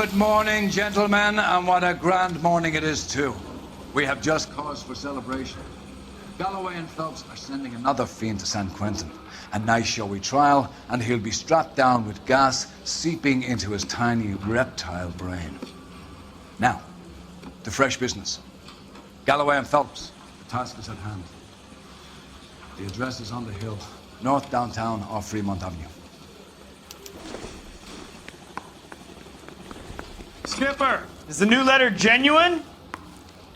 Good morning, gentlemen, and what a grand morning it is, too. We have just cause for celebration. Galloway and Phelps are sending another fiend to San Quentin. A nice showy trial, and he'll be strapped down with gas seeping into his tiny reptile brain. Now, the fresh business. Galloway and Phelps, the task is at hand. The address is on the hill, north downtown off Fremont Avenue. Skipper, is the new letter genuine?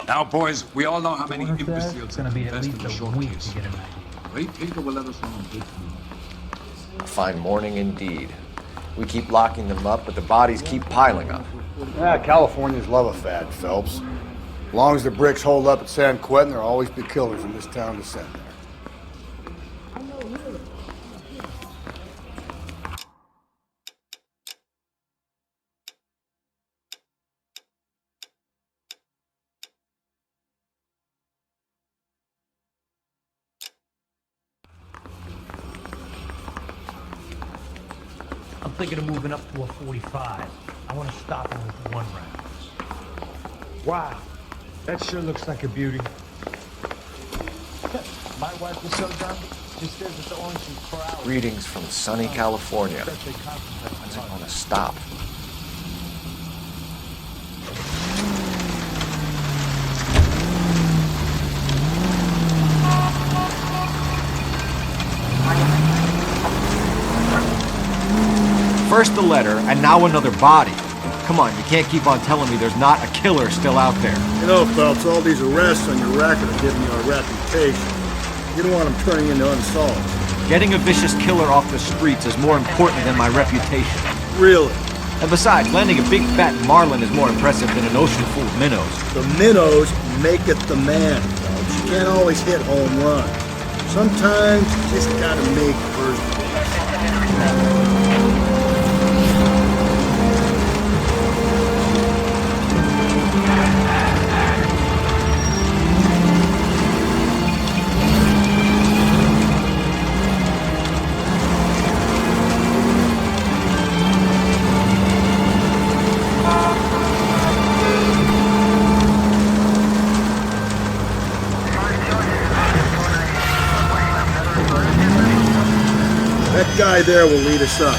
Now, boys, we all know how many It's imbeciles gonna be at invest in least a a short week case. to get an idea. Ray Pinker will let us know in good time. A fine morning indeed. We keep locking them up, but the bodies keep piling up. Yeah, Californians love a fad, Phelps. As long as the bricks hold up at San Quentin, there'll always be killers in this town to send there. I'm thinking of moving up to a 45. I want to stop him with one round. Wow, that sure looks like a beauty. My wife was so done, she stares at the orange for hours. Greetings from sunny California. I don't want to stop. First the letter, and now another body. Come on, you can't keep on telling me there's not a killer still out there. You know, Phelps, all these arrests on your record are giving you a reputation. You don't want them turning into unsolved. Getting a vicious killer off the streets is more important than my reputation. Really? And besides, landing a big fat marlin is more impressive than an ocean full of minnows. The minnows make it the man, Phelps. You can't always hit home runs. Sometimes you just gotta make first base. That guy there will lead us up.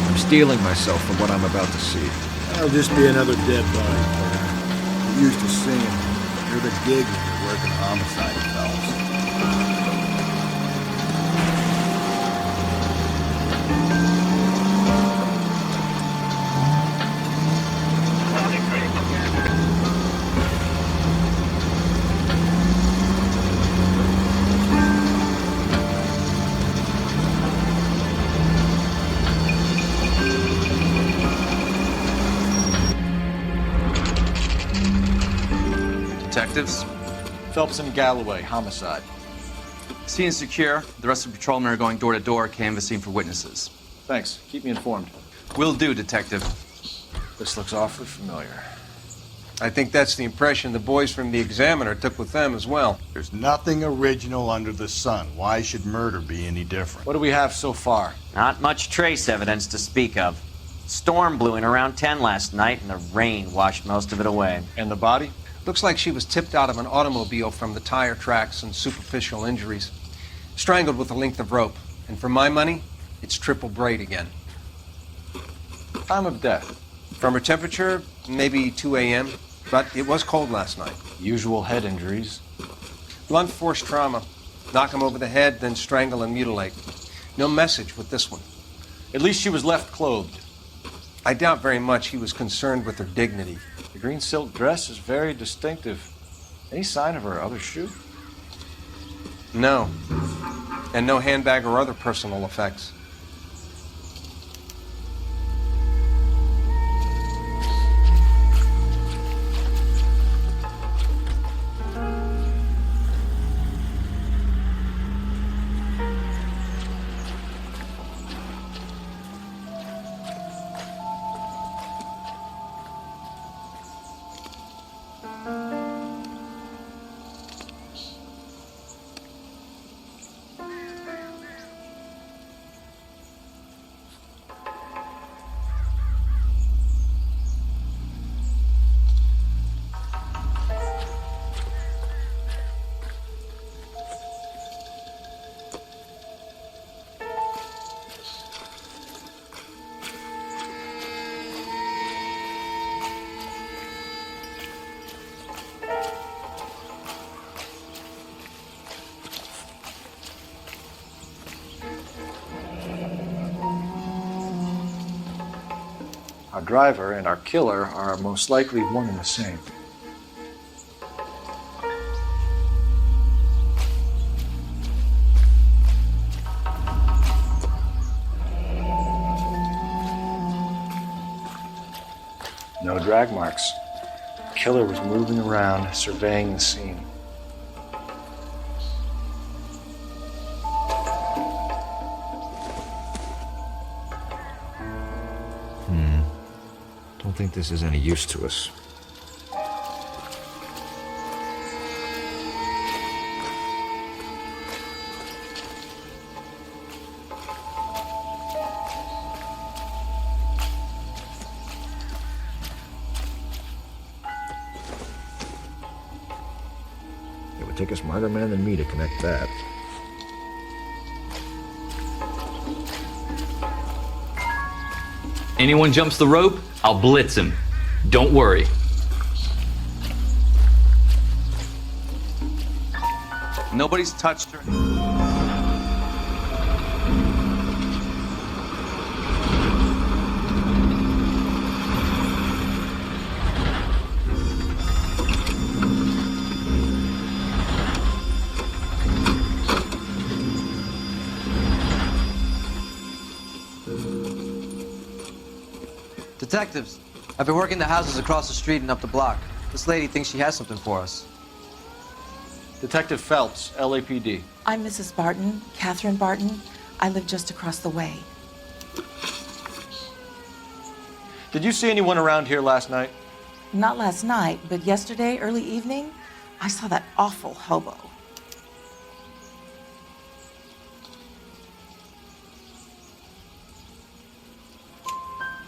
I'm steeling myself for what I'm about to see. That'll just be another dead body, player. You used to singing. You're the gig when you're working homicide, Phelps. Detectives, Phelps and Galloway, homicide. scene is secure. The rest of the patrolmen are going door to door, canvassing for witnesses. Thanks. Keep me informed. Will do, Detective. This looks awfully familiar. I think that's the impression the boys from the Examiner took with them as well. There's nothing original under the sun. Why should murder be any different? What do we have so far? Not much trace evidence to speak of. Storm blew in around 10 last night, and the rain washed most of it away. And the body? Looks like she was tipped out of an automobile from the tire tracks and superficial injuries. Strangled with a length of rope. And for my money, it's triple braid again. Time of death? From her temperature, maybe 2 a.m., but it was cold last night. Usual head injuries. Blunt force trauma. Knock him over the head, then strangle and mutilate. No message with this one. At least she was left clothed. I doubt very much he was concerned with her dignity. The green silk dress is very distinctive. Any sign of her other shoe? No. And no handbag or other personal effects. driver and our killer are most likely one and the same. No drag marks. The killer was moving around, surveying the scene. Don't think this is any use to us. It would take a smarter man than me to connect that. Anyone jumps the rope, I'll blitz him. Don't worry. Nobody's touched her. Detectives, I've been working the houses across the street and up the block. This lady thinks she has something for us. Detective Phelps, LAPD. I'm Mrs. Barton, Catherine Barton. I live just across the way. Did you see anyone around here last night? Not last night, but yesterday, early evening, I saw that awful hobo.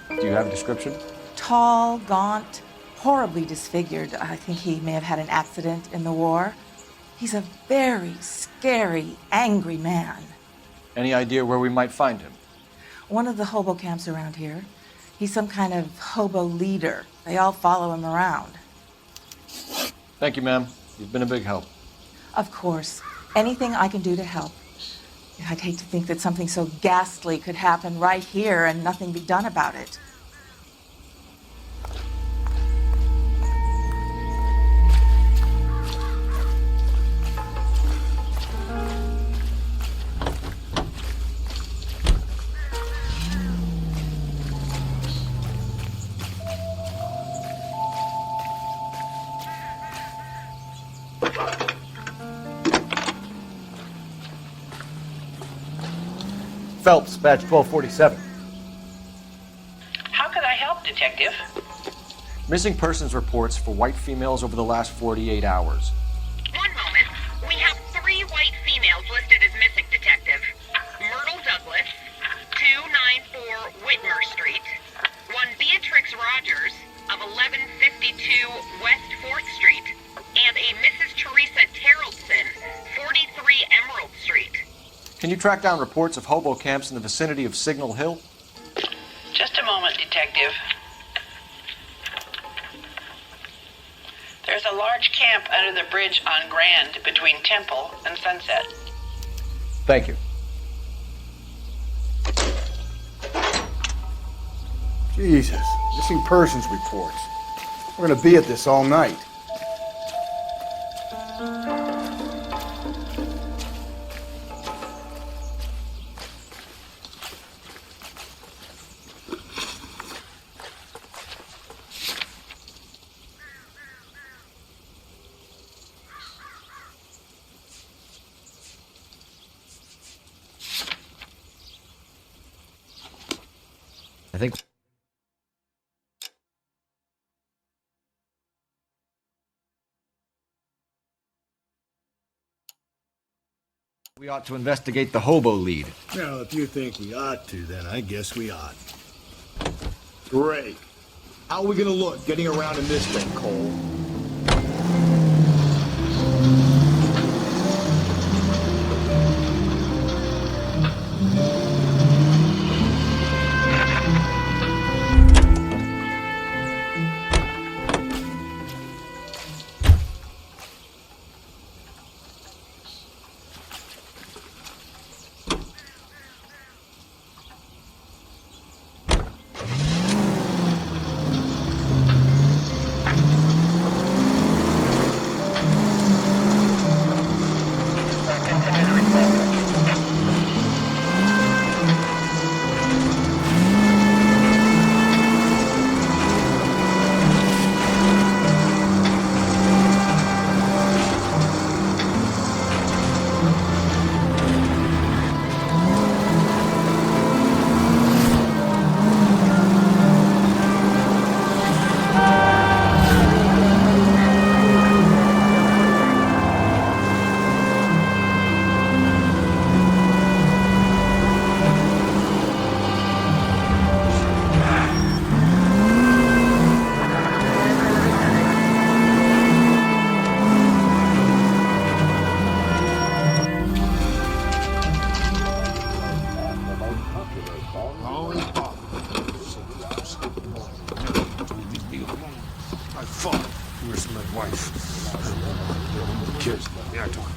Do you have a description? Tall, gaunt, horribly disfigured. I think he may have had an accident in the war. He's a very scary, angry man. Any idea where we might find him? One of the hobo camps around here. He's some kind of hobo leader. They all follow him around. Thank you, ma'am. You've been a big help. Of course. Anything I can do to help. I'd hate to think that something so ghastly could happen right here and nothing be done about it. Phelps, badge 1247. How can I help, Detective? Missing persons reports for white females over the last 48 hours. One moment. We have 3 white females listed as missing, Detective. Myrtle Douglas, 294 Whitmer Street. One Beatrix Rogers of 1152 West 4th Street. And a Mrs. Teresa Terrellson, 43 Emerald Street. Can you track down reports of hobo camps in the vicinity of Signal Hill? Just a moment, Detective. There's a large camp under the bridge on Grand between Temple and Sunset. Thank you. Jesus, missing persons reports. We're gonna be at this all night. I think we ought to investigate the hobo lead. Well, if you think we ought to, then I guess we ought. Great. How are we gonna look getting around in this thing, Cole?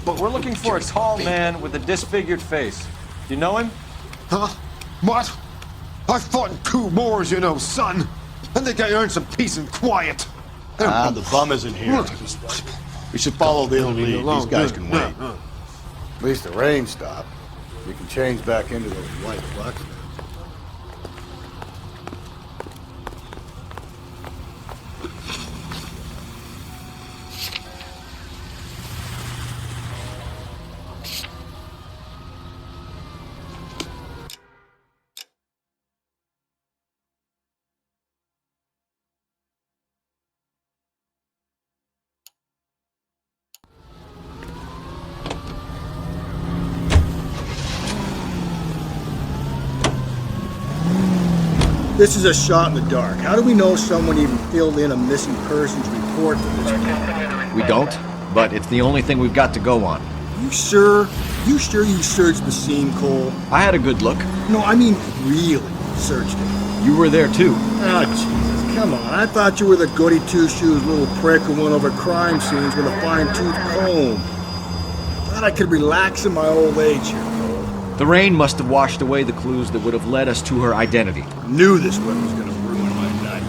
But we're looking for a tall man with a disfigured face. You know him? Huh? What? I fought in 2 wars, you know, son. I think I earned some peace and quiet. The bum isn't here. We should follow the lead. These guys can wait. At least the rain stopped. We can change back into those white bucks now. This is a shot in the dark. How do we know someone even filled in a missing persons report for this one? We don't, but it's the only thing we've got to go on. You sure? You sure you searched the scene, Cole? I had a good look. No, I mean really searched it. You were there too. Oh, Jesus, come on. I thought you were the goody two-shoes little prick who went over crime scenes with a fine-tooth comb. Thought I could relax in my old age here, Cole. The rain must have washed away the clues that would have led us to her identity. Knew this one was gonna ruin my night.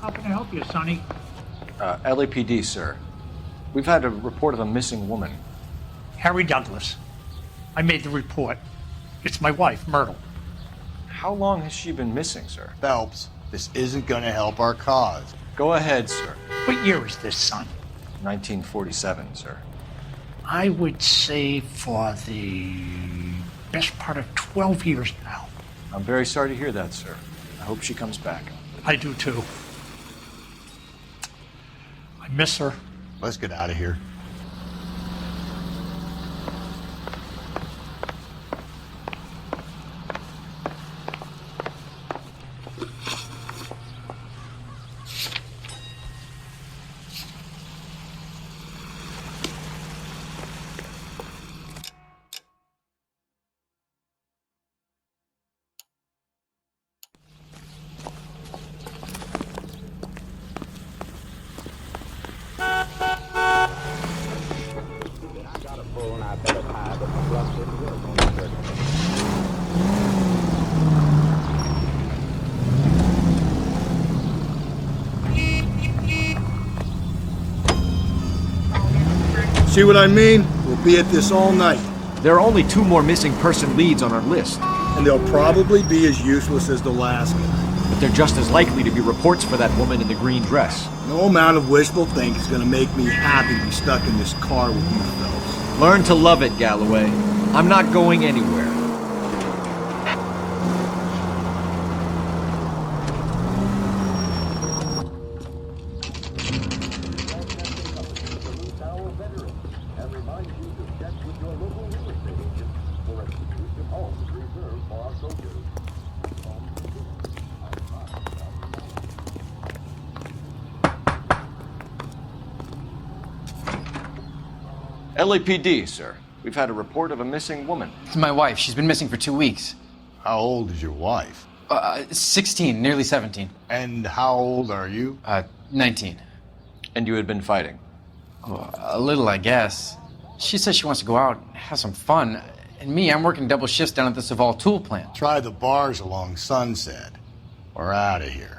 How can I help you, Sonny? LAPD, sir. We've had a report of a missing woman. Harry Douglas. I made the report. It's my wife, Myrtle. How long has she been missing, sir? Phelps, this isn't gonna help our cause. Go ahead, sir. What year is this, son? 1947, sir. I would say for the best part of 12 years now. I'm very sorry to hear that, sir. I hope she comes back. I do too. I miss her. Let's get out of here. See what I mean? We'll be at this all night. There are only 2 more missing person leads on our list. And they'll probably be as useless as the last guy. But they're just as likely to be reports for that woman in the green dress. No amount of wishful thinking is gonna make me happy to be stuck in this car with you fellas. Learn to love it, Galloway. I'm not going anywhere. with your local real estate agent for exclusive homes reserved for our soldiers. LAPD, sir. We've had a report of a missing woman. It's my wife. She's been missing for 2 weeks. How old is your wife? 16, nearly 17. And how old are you? 19. And you had been fighting? Oh, a little, I guess. She says she wants to go out and have some fun. And me, I'm working double shifts down at the Saval tool plant. Try the bars along Sunset. We're out of here.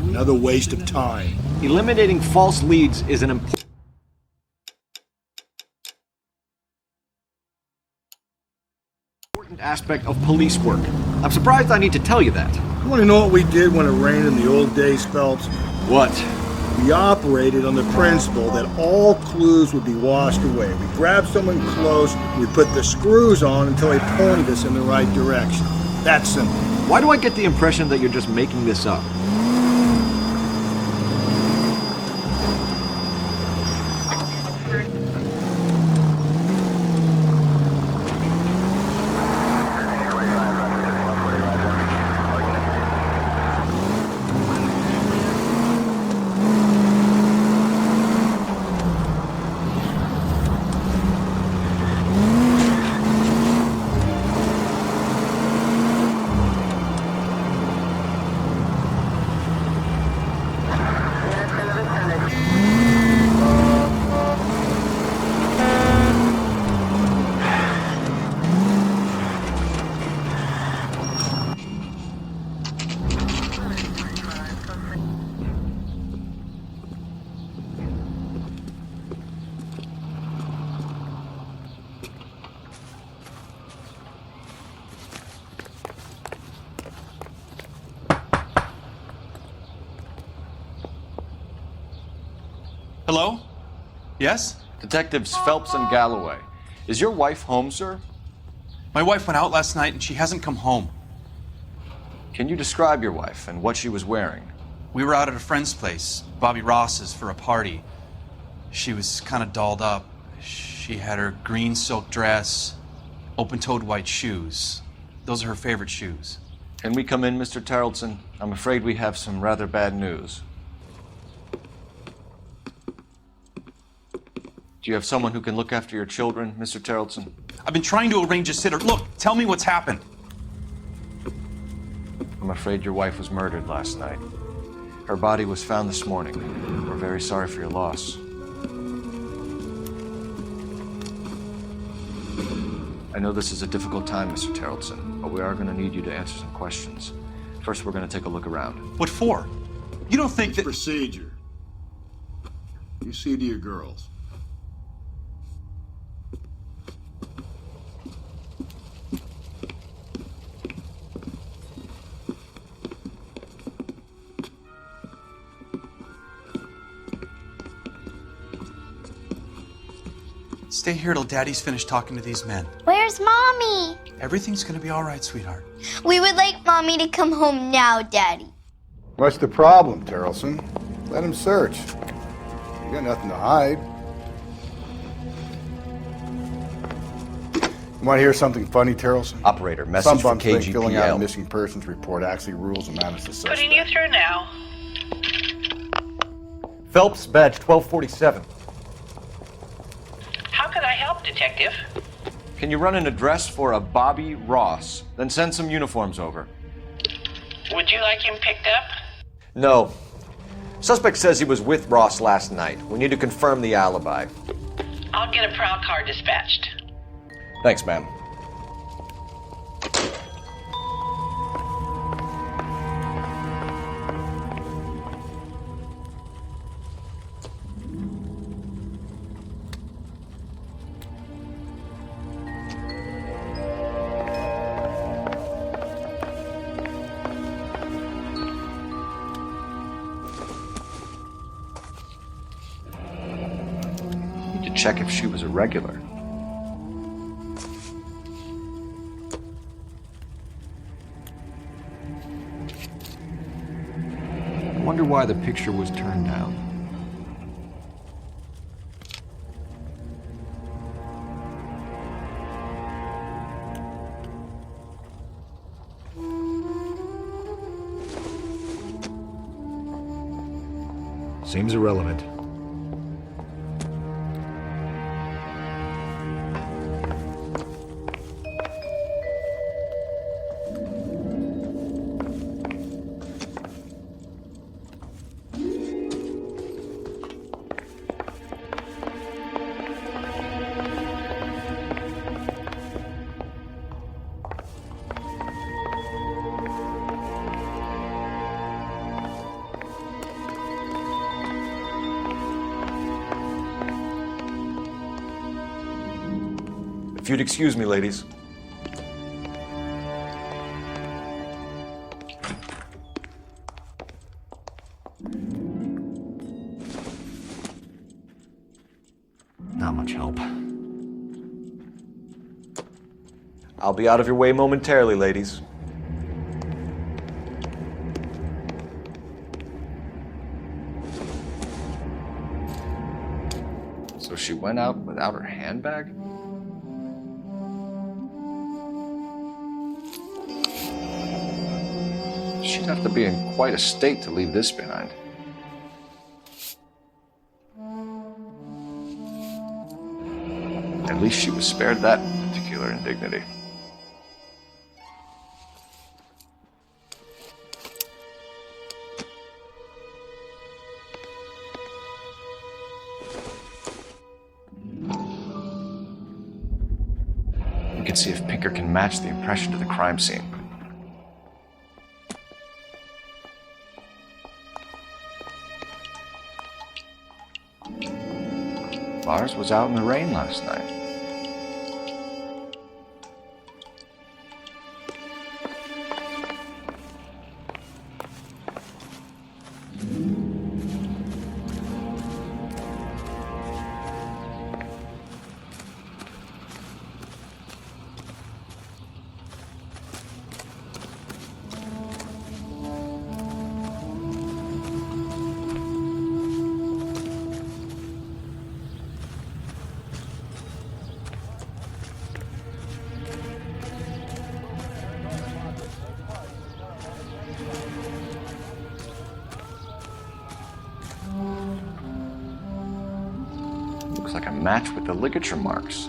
Another waste of time. Eliminating false leads is an important aspect of police work. I'm surprised I need to tell you that. You want to know what we did when it rained in the old days, Phelps? What? We operated on the principle that all clues would be washed away. We grabbed someone close, we put the screws on until they pointed us in the right direction. That's simple. Why do I get the impression that you're just making this up? Hello? Yes? Detectives Phelps and Galloway. Is your wife home, sir? My wife went out last night and she hasn't come home. Can you describe your wife and what she was wearing? We were out at a friend's place, Bobby Ross's, for a party. She was kind of dolled up. She had her green silk dress, open-toed white shoes. Those are her favorite shoes. Can we come in, Mr. Tarleton? I'm afraid we have some rather bad news. Do you have someone who can look after your children, Mr. Tarleton? I've been trying to arrange a sitter. Look, tell me what's happened. I'm afraid your wife was murdered last night. Her body was found this morning. We're very sorry for your loss. I know this is a difficult time, Mr. Tarleton, but we are going to need you to answer some questions. First, we're going to take a look around. What for? You don't think that... Procedure. You see to your girls. Stay here till Daddy's finished talking to these men. Where's Mommy? Everything's gonna be all right, sweetheart. We would like Mommy to come home now, Daddy. What's the problem, Tarleton? Let him search. You got nothing to hide. You want to hear something funny, Tarleton? Operator, message Some for bums think KGPL. filling out a missing persons report actually rules them out as a suspect. Putting you through now. Phelps, badge 1247. How could I help, Detective? Can you run an address for a Bobby Ross? Then send some uniforms over. Would you like him picked up? No. Suspect says he was with Ross last night. We need to confirm the alibi. I'll get a prowl car dispatched. Thanks, ma'am. check if she was a regular. I wonder why the picture was turned down. Seems irrelevant. If you'd excuse me, ladies. Not much help. I'll be out of your way momentarily, ladies. So she went out without her handbag? She'd have to be in quite a state to leave this behind. At least she was spared that particular indignity. We can see if Pinker can match the impression to the crime scene. Lars was out in the rain last night. Looks like a match with the ligature marks.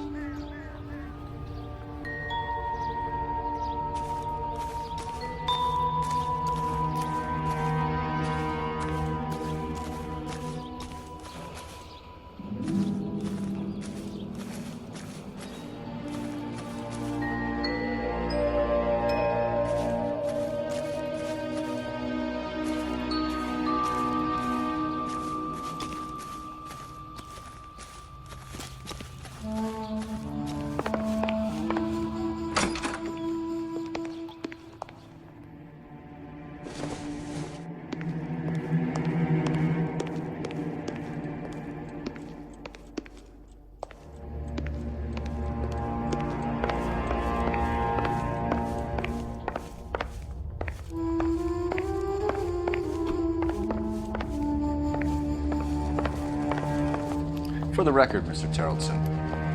For the record, Mr. Terrelson,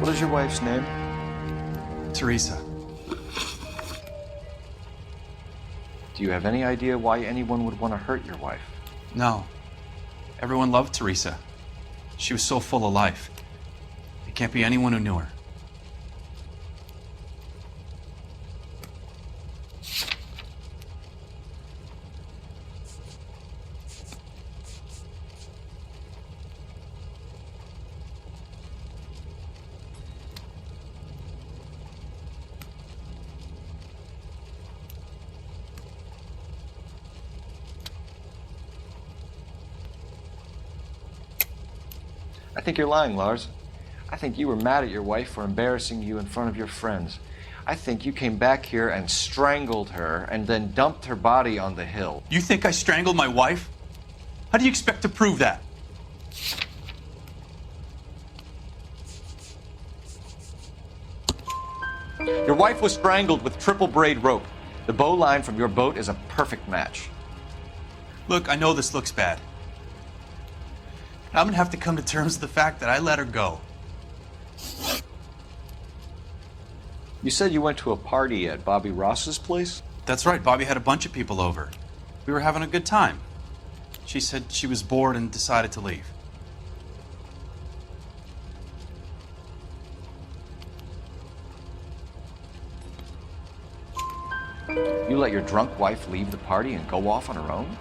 what is your wife's name? Teresa. Do you have any idea why anyone would want to hurt your wife? No. Everyone loved Teresa. She was so full of life. It can't be anyone who knew her. I think you're lying, Lars. I think you were mad at your wife for embarrassing you in front of your friends. I think you came back here and strangled her and then dumped her body on the hill. You think I strangled my wife? How do you expect to prove that? Your wife was strangled with triple braid rope. The bow line from your boat is a perfect match. Look, I know this looks bad. I'm gonna have to come to terms with the fact that I let her go. You said you went to a party at Bobby Ross's place? That's right, Bobby had a bunch of people over. We were having a good time. She said she was bored and decided to leave. You let your drunk wife leave the party and go off on her own?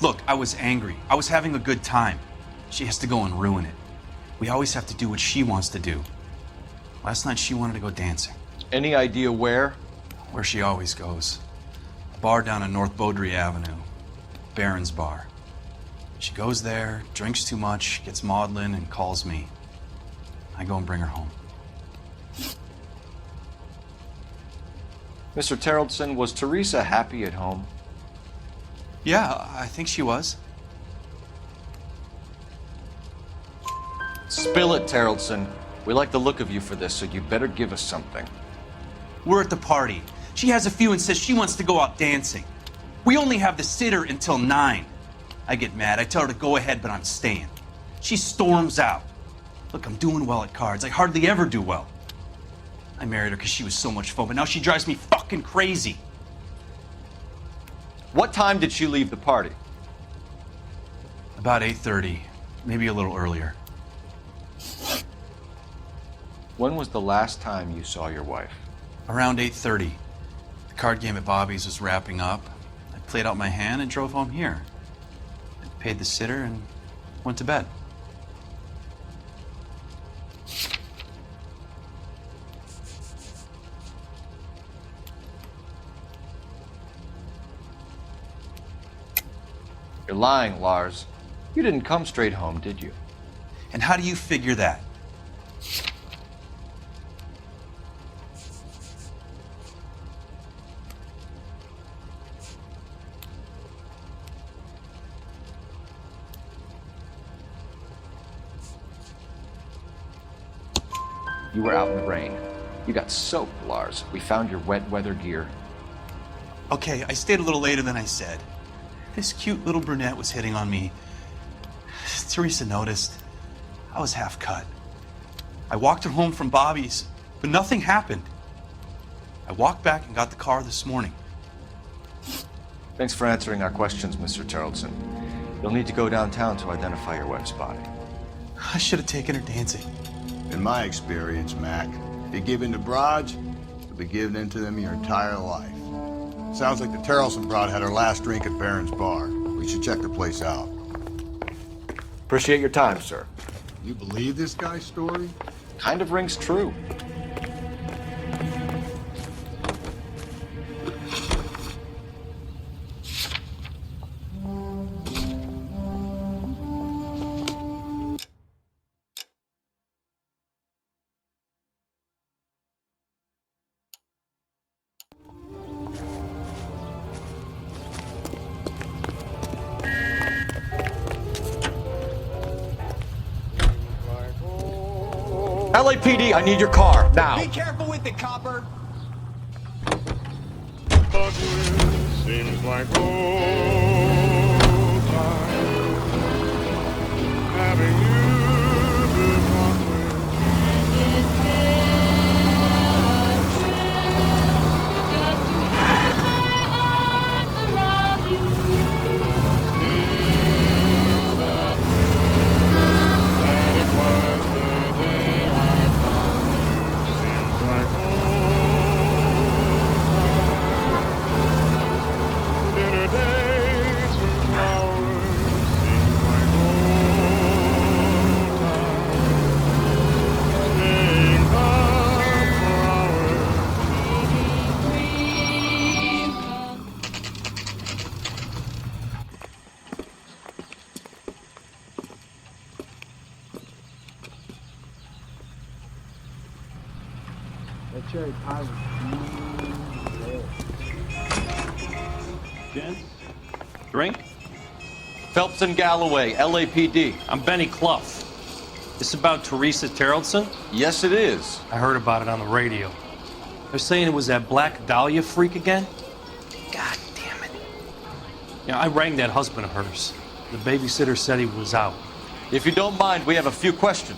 Look, I was angry. I was having a good time. She has to go and ruin it. We always have to do what she wants to do. Last night she wanted to go dancing. Any idea where? Where she always goes. A bar down on North Beaudry Avenue. Baron's Bar. She goes there, drinks too much, gets maudlin, and calls me. I go and bring her home. Mr. Terrellson, was Teresa happy at home? Yeah, I think she was. Spill it, Terrellson. We like the look of you for this, so you better give us something. We're at the party. She has a few and says she wants to go out dancing. We only have the sitter until 9. I get mad. I tell her to go ahead, but I'm staying. She storms out. Look, I'm doing well at cards. I hardly ever do well. I married her because she was so much fun, but now she drives me fucking crazy. What time did she leave the party? About 8:30, maybe a little earlier. When was the last time you saw your wife? Around 8:30. The card game at Bobby's was wrapping up. I played out my hand and drove home here. I paid the sitter and went to bed. You're lying, Lars. You didn't come straight home, did you? And how do you figure that? You were out in the rain. You got soaked, Lars. We found your wet weather gear. Okay, I stayed a little later than I said. This cute little brunette was hitting on me. Teresa noticed. I was half cut. I walked her home from Bobby's, but nothing happened. I walked back and got the car this morning. Thanks for answering our questions, Mr. Terrellson. You'll need to go downtown to identify your wife's body. I should have taken her dancing. In my experience, Mac, if you give in to broads, you'll be giving in to them your entire life. Sounds like the Terrellson broad had her last drink at Baron's Bar. We should check the place out. Appreciate your time, sir. You believe this guy's story? Kind of rings true. LAPD, I need your car, now. Be careful with it, copper. Seems like old times. Having you to talk That cherry pie was Gents? Drink? Phelps and Galloway, LAPD. I'm Benny Clough. This about Teresa Terrellson? Yes, it is. I heard about it on the radio. They're saying it was that Black Dahlia freak again? God damn it. Yeah, I rang that husband of hers. The babysitter said he was out. If you don't mind, we have a few questions.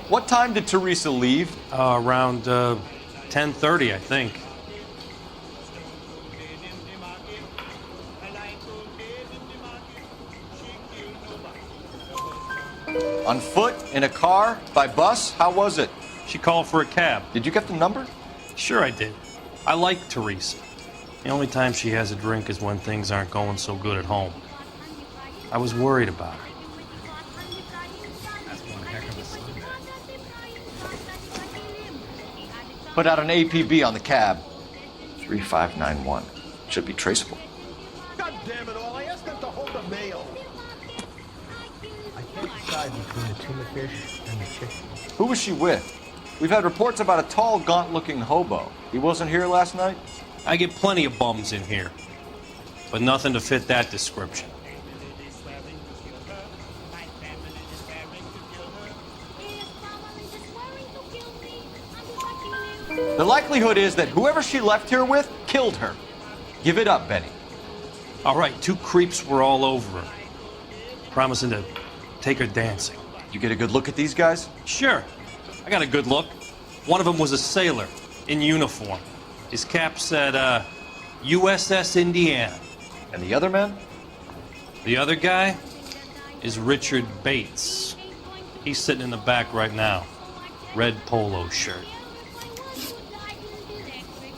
What time did Teresa leave? Around 10:30, I think. On foot? In a car? By bus? How was it? She called for a cab. Did you get the number? Sure I did. I like Teresa. The only time she has a drink is when things aren't going so good at home. I was worried about her. Put out an APB on the cab. 3591. Should be traceable. God damn it all, I asked them to hold the mail. I can't decide between the tuna fish and the chicken. Who was she with? We've had reports about a tall, gaunt-looking hobo. He wasn't here last night? I get plenty of bums in here, but nothing to fit that description. The likelihood is that whoever she left here with killed her. Give it up, Benny. All right, 2 creeps were all over her, promising to take her dancing. You get a good look at these guys? Sure. I got a good look. One of them was a sailor in uniform. His cap said, USS Indiana. And the other man? The other guy is Richard Bates. He's sitting in the back right now. Red polo shirt.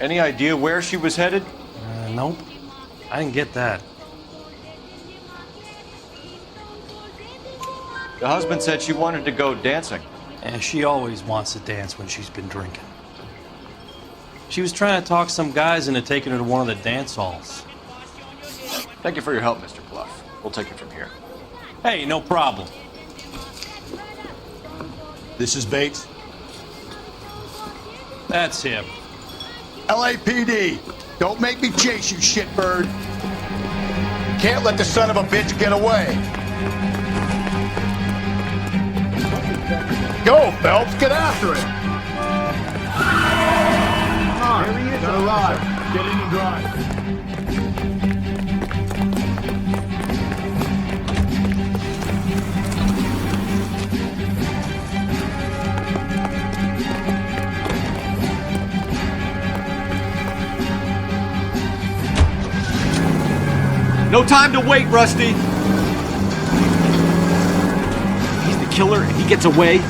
Any idea where she was headed? Nope. I didn't get that. The husband said she wanted to go dancing. And she always wants to dance when she's been drinking. She was trying to talk some guys into taking her to one of the dance halls. Thank you for your help, Mr. Bluff. We'll take it from here. Hey, no problem. This is Bates. That's him. LAPD, don't make me chase you, shitbird. Can't let the son of a bitch get away. Go, Phelps, get after it. Here he is, alive. Get in and drive. No time to wait, Rusty. He's the killer and he gets away.